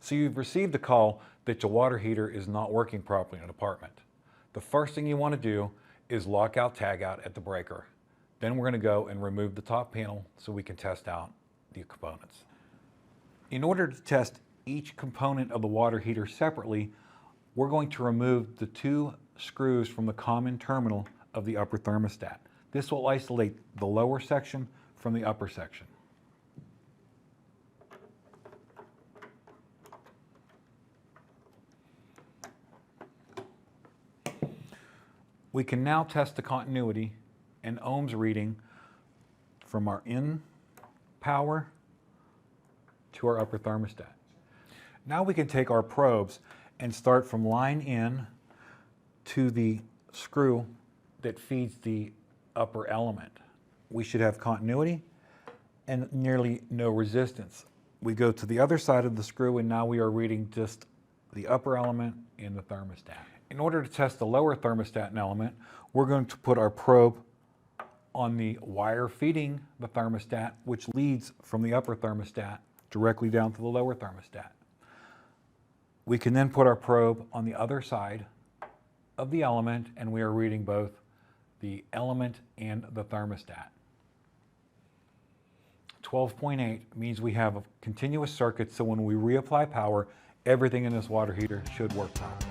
So you've received a call that your water heater is not working properly in an apartment. The first thing you want to do is lock out, tag out at the breaker. Then we're going to go and remove the top panel so we can test out the components. In order to test each component of the water heater separately, we're going to remove the 2 screws from the common terminal of the upper thermostat. This will isolate the lower section from the upper section. We can now test the continuity and ohms reading from our in power to our upper thermostat. Now we can take our probes and start from line in to the screw that feeds the upper element. We should have continuity and nearly no resistance. We go to the other side of the screw and now we are reading just the upper element in the thermostat. In order to test the lower thermostat element, we're going to put our probe on the wire feeding the thermostat, which leads from the upper thermostat directly down to the lower thermostat. We can then put our probe on the other side of the element and we are reading both the element and the thermostat. 12.8 means we have a continuous circuit, so when we reapply power, everything in this water heater should work properly.